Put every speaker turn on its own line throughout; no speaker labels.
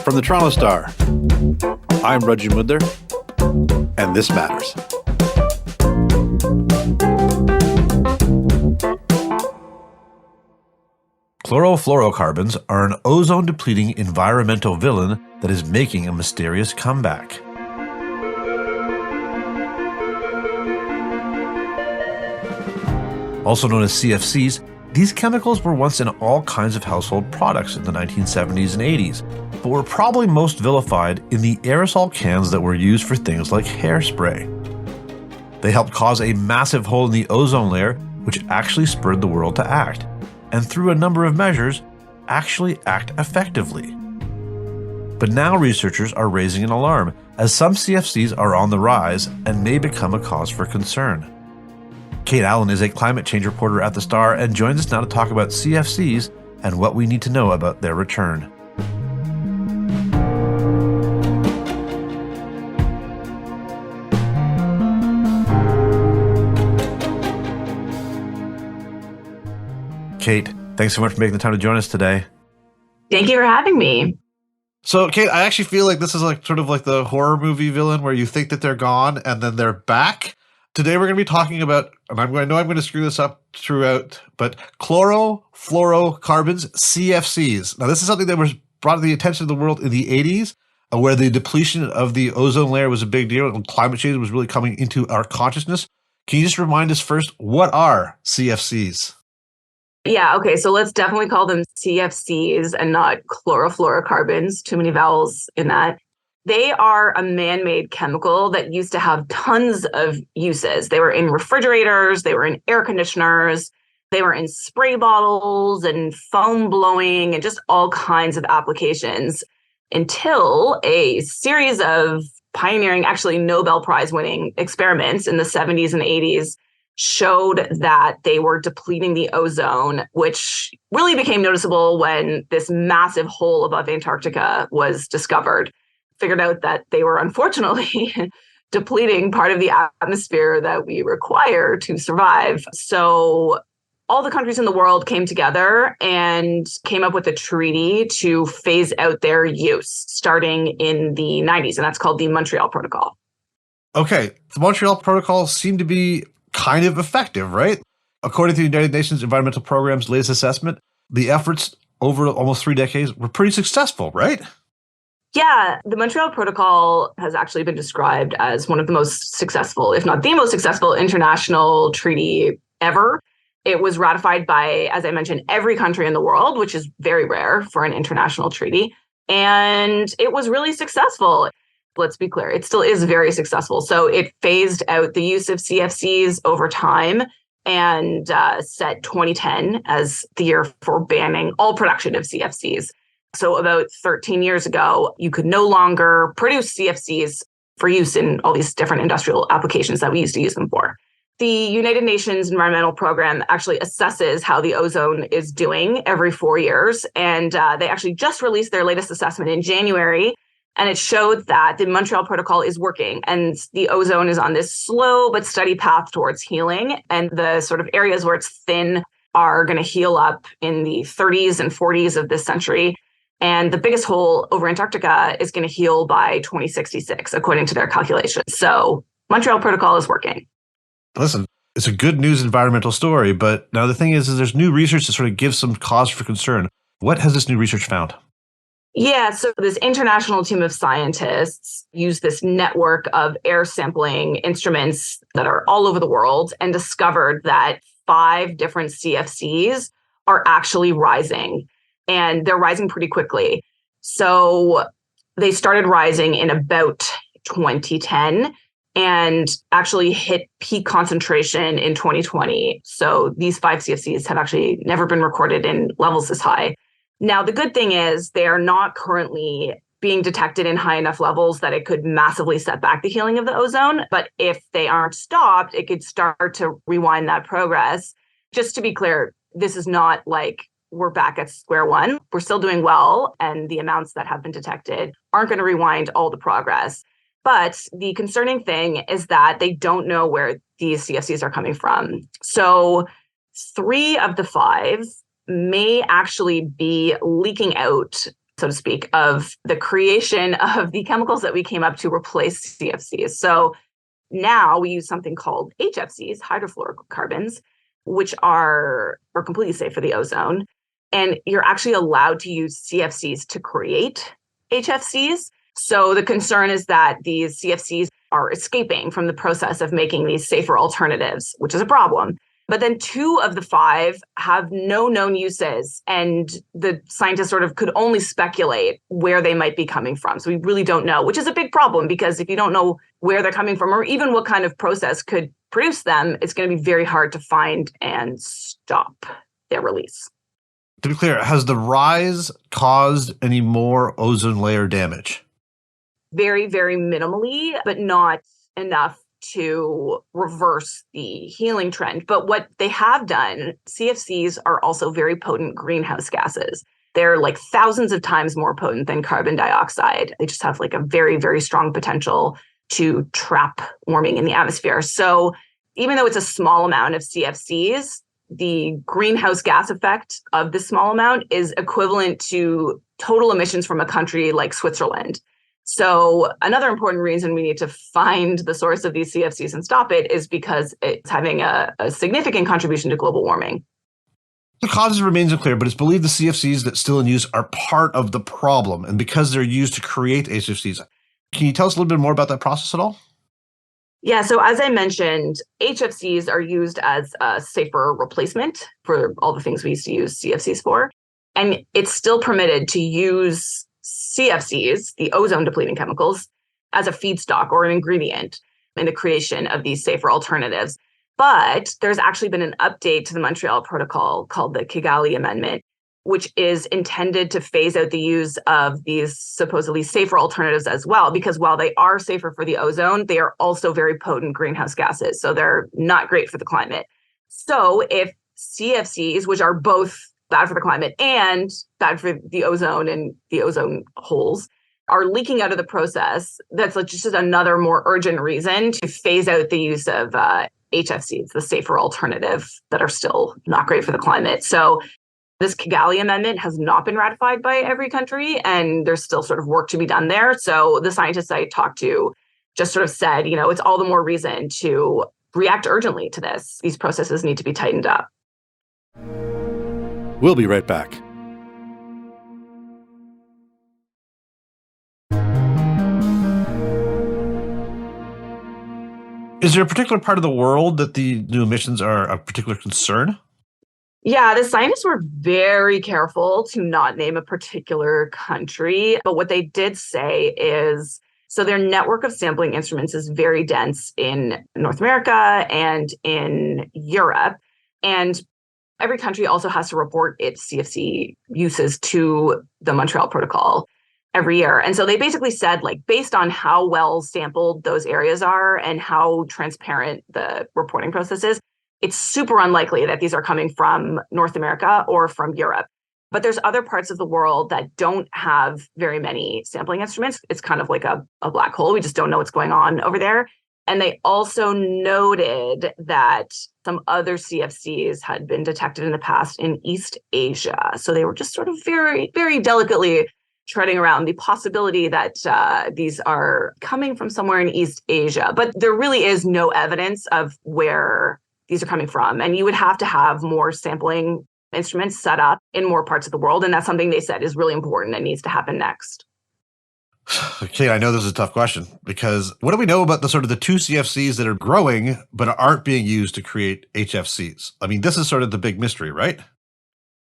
From the Toronto Star, I'm Raju Mudhar, and this matters. Chlorofluorocarbons are an ozone-depleting environmental villain that is making a mysterious comeback. Also known as CFCs, these chemicals were once in all kinds of household products in the 1970s and 80s, but were probably most vilified in the aerosol cans that were used for things like hairspray. They helped cause a massive hole in the ozone layer, which actually spurred the world to act, and through a number of measures, actually act effectively. But now researchers are raising an alarm, as some CFCs are on the rise and may become a cause for concern. Kate Allen is a climate change reporter at The Star and joins us now to talk about CFCs and what we need to know about their return. Kate, thanks so much for making the time to join us today.
Thank you for having me.
So, Kate, I actually feel like this is sort of like the horror movie villain where you think that they're gone and then they're back. Today we're going to be talking about, and I know I'm going to screw this up throughout, but chlorofluorocarbons, CFCs. Now, this is something that was brought to the attention of the world in the 80s, where the depletion of the ozone layer was a big deal and climate change was really coming into our consciousness. Can you just remind us first, what are CFCs?
Yeah, okay, so let's definitely call them CFCs and not chlorofluorocarbons. Too many vowels in that. They are a man-made chemical that used to have tons of uses. They were in refrigerators, they were in air conditioners, they were in spray bottles and foam blowing and just all kinds of applications until a series of pioneering, actually Nobel Prize winning experiments in the 70s and 80s showed that they were depleting the ozone, which really became noticeable when this massive hole above Antarctica was discovered. Figured out that they were unfortunately depleting part of the atmosphere that we require to survive. So all the countries in the world came together and came up with a treaty to phase out their use starting in the 90s, and that's called the Montreal Protocol.
Okay, the Montreal Protocol seemed to be kind of effective, right? According to the United Nations Environmental Programme's latest assessment, the efforts over almost 3 decades were pretty successful, right?
Yeah, the Montreal Protocol has actually been described as one of the most successful, if not the most successful, international treaty ever. It was ratified by, as I mentioned, every country in the world, which is very rare for an international treaty. And it was really successful. Let's be clear, it still is very successful. So it phased out the use of CFCs over time and set 2010 as the year for banning all production of CFCs. So about 13 years ago, you could no longer produce CFCs for use in all these different industrial applications that we used to use them for. The United Nations Environmental Program actually assesses how the ozone is doing every 4 years. And they actually just released their latest assessment in January. And it showed that the Montreal Protocol is working and the ozone is on this slow but steady path towards healing. And the sort of areas where it's thin are going to heal up in the 30s and 40s of this century. And the biggest hole over Antarctica is going to heal by 2066, according to their calculations. So Montreal Protocol is working.
Listen, it's a good news environmental story, but now the thing is there's new research that sort of gives some cause for concern. What has this new research found?
Yeah, so this international team of scientists used this network of air sampling instruments that are all over the world and discovered that 5 different CFCs are actually rising. And they're rising pretty quickly. So they started rising in about 2010 and actually hit peak concentration in 2020. So these 5 CFCs have actually never been recorded in levels this high. Now, the good thing is they are not currently being detected in high enough levels that it could massively set back the healing of the ozone. But if they aren't stopped, it could start to rewind that progress. Just to be clear, this is not like we're back at square one. We're still doing well, and the amounts that have been detected aren't going to rewind all the progress. But the concerning thing is that they don't know where these CFCs are coming from. So 3 of the 5 may actually be leaking out so to speak, of the creation of the chemicals that we came up to replace CFCs. So now we use something called HFCs, hydrofluorocarbons, which are completely safe for the ozone. And you're actually allowed to use CFCs to create HFCs. So the concern is that these CFCs are escaping from the process of making these safer alternatives, which is a problem. But then 2 of the 5 have no known uses, and the scientists sort of could only speculate where they might be coming from. So we really don't know, which is a big problem, because if you don't know where they're coming from or even what kind of process could produce them, it's going to be very hard to find and stop their release.
To be clear, has the rise caused any more ozone layer damage?
Very, very minimally, but not enough to reverse the healing trend. But what they have done, CFCs are also very potent greenhouse gases. They're like thousands of times more potent than carbon dioxide. They just have like a very, very strong potential to trap warming in the atmosphere. So even though it's a small amount of CFCs, the greenhouse gas effect of this small amount is equivalent to total emissions from a country like Switzerland. So another important reason we need to find the source of these CFCs and stop it is because it's having a significant contribution to global warming.
The cause remains unclear, but it's believed the CFCs that still in use are part of the problem, and because they're used to create HFCs. Can you tell us a little bit more about that process at all?
Yeah, so as I mentioned, HFCs are used as a safer replacement for all the things we used to use CFCs for. And it's still permitted to use CFCs, the ozone depleting chemicals, as a feedstock or an ingredient in the creation of these safer alternatives. But there's actually been an update to the Montreal Protocol called the Kigali Amendment, which is intended to phase out the use of these supposedly safer alternatives as well, because while they are safer for the ozone, they are also very potent greenhouse gases. So they're not great for the climate. So if CFCs, which are both bad for the climate and bad for the ozone and the ozone holes, are leaking out of the process, that's just another more urgent reason to phase out the use of HFCs, the safer alternative that are still not great for the climate. So this Kigali Amendment has not been ratified by every country, and there's still sort of work to be done there. So the scientists I talked to just sort of said, it's all the more reason to react urgently to this. These processes need to be tightened up.
We'll be right back. Is there a particular part of the world that the new emissions are a particular concern?
Yeah, the scientists were very careful to not name a particular country. But what they did say is, so their network of sampling instruments is very dense in North America and in Europe. And every country also has to report its CFC uses to the Montreal Protocol every year. And so they basically said, based on how well sampled those areas are and how transparent the reporting process is, it's super unlikely that these are coming from North America or from Europe. But there's other parts of the world that don't have very many sampling instruments. It's kind of like a black hole. We just don't know what's going on over there. And they also noted that some other CFCs had been detected in the past in East Asia. So they were just sort of very, very delicately treading around the possibility that these are coming from somewhere in East Asia. But there really is no evidence of where these are coming from. And you would have to have more sampling instruments set up in more parts of the world. And that's something they said is really important and needs to happen next.
Okay, I know this is a tough question, because what do we know about the 2 CFCs that are growing but aren't being used to create HFCs? I mean, this is sort of the big mystery, right?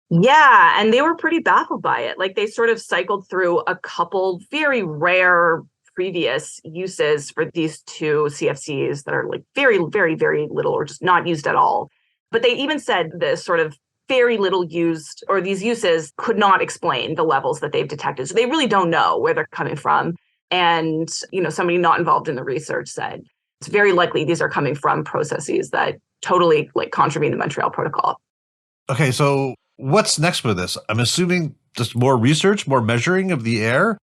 Yeah, and they were pretty baffled by it. They sort of cycled through a couple very rare previous uses for these 2 CFCs that are very, very, very little or just not used at all. But they even said this sort of very little used, or these uses could not explain the levels that they've detected. So they really don't know where they're coming from. And, somebody not involved in the research said, it's very likely these are coming from processes that totally contravene the Montreal Protocol.
Okay, so what's next with this? I'm assuming just more research, more measuring of the air?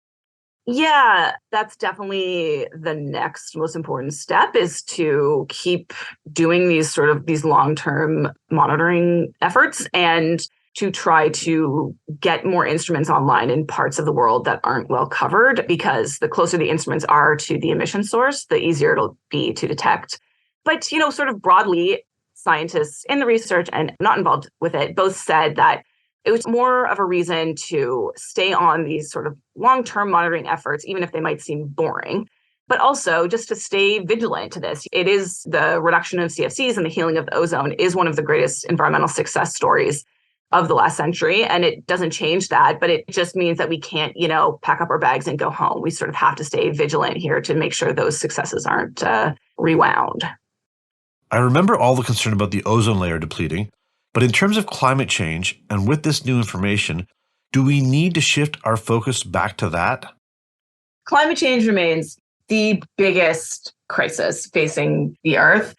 Yeah, that's definitely the next most important step, is to keep doing these long-term monitoring efforts. And to try to get more instruments online in parts of the world that aren't well covered, because the closer the instruments are to the emission source, the easier it'll be to detect. But, sort of broadly, scientists in the research and not involved with it both said that it was more of a reason to stay on these sort of long-term monitoring efforts, even if they might seem boring, but also just to stay vigilant to this. It is the reduction of CFCs and the healing of the ozone is one of the greatest environmental success stories of the last century. And it doesn't change that, but it just means that we can't, pack up our bags and go home. We sort of have to stay vigilant here to make sure those successes aren't rewound.
I remember all the concern about the ozone layer depleting, but in terms of climate change and with this new information, do we need to shift our focus back to that?
Climate change remains the biggest crisis facing the Earth.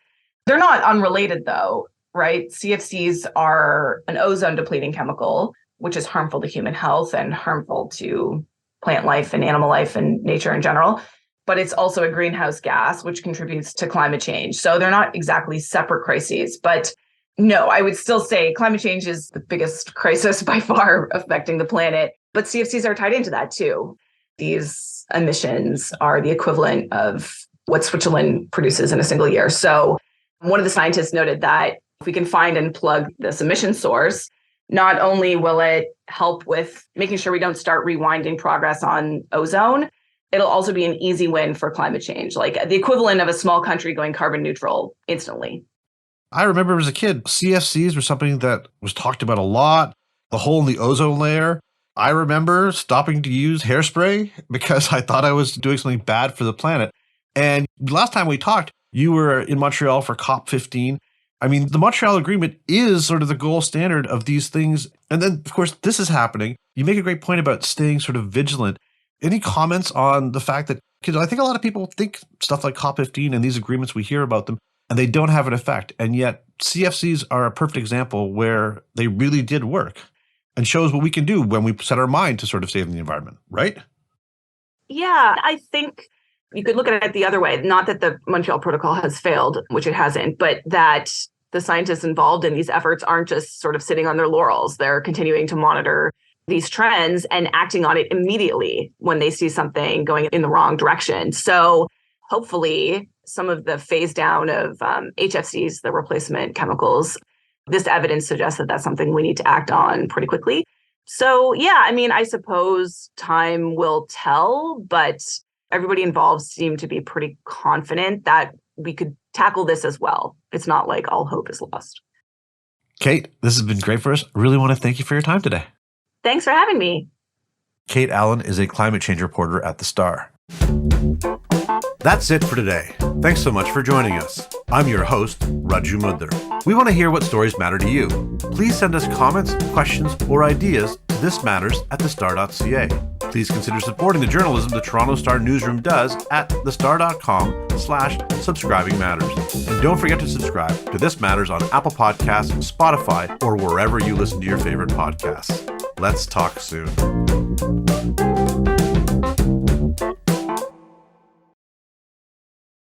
They're not unrelated though, right? CFCs are an ozone depleting chemical, which is harmful to human health and harmful to plant life and animal life and nature in general. But it's also a greenhouse gas, which contributes to climate change. So they're not exactly separate crises. But no, I would still say climate change is the biggest crisis by far affecting the planet. But CFCs are tied into that too. These emissions are the equivalent of what Switzerland produces in a single year. So one of the scientists noted that if we can find and plug this emission source, not only will it help with making sure we don't start rewinding progress on ozone, it'll also be an easy win for climate change, like the equivalent of a small country going carbon neutral instantly.
I remember as a kid, CFCs were something that was talked about a lot, the hole in the ozone layer. I remember stopping to use hairspray because I thought I was doing something bad for the planet. And last time we talked, you were in Montreal for COP15. I mean, the Montreal Agreement is sort of the gold standard of these things. And then, of course, this is happening. You make a great point about staying sort of vigilant. Any comments on the fact that, because I think a lot of people think stuff like COP15 and these agreements, we hear about them, and they don't have an effect. And yet CFCs are a perfect example where they really did work and shows what we can do when we set our mind to sort of saving the environment, right?
Yeah, I think you could look at it the other way. Not that the Montreal Protocol has failed, which it hasn't, but that the scientists involved in these efforts aren't just sort of sitting on their laurels. They're continuing to monitor these trends and acting on it immediately when they see something going in the wrong direction. So hopefully some of the phase down of HFCs, the replacement chemicals, this evidence suggests that that's something we need to act on pretty quickly. So yeah, I mean, I suppose time will tell, but everybody involved seemed to be pretty confident that we could tackle this as well. It's not like all hope is lost.
Kate, this has been great for us. I really want to thank you for your time today.
Thanks for having me.
Kate Allen is a climate change reporter at The Star. That's it for today. Thanks so much for joining us. I'm your host, Raju Mudhar. We want to hear what stories matter to you. Please send us comments, questions, or ideas to thismatters@thestar.ca. Please consider supporting the journalism the Toronto Star newsroom does at thestar.com/subscribingmatters. And don't forget to subscribe to This Matters on Apple Podcasts, Spotify, or wherever you listen to your favorite podcasts. Let's talk soon.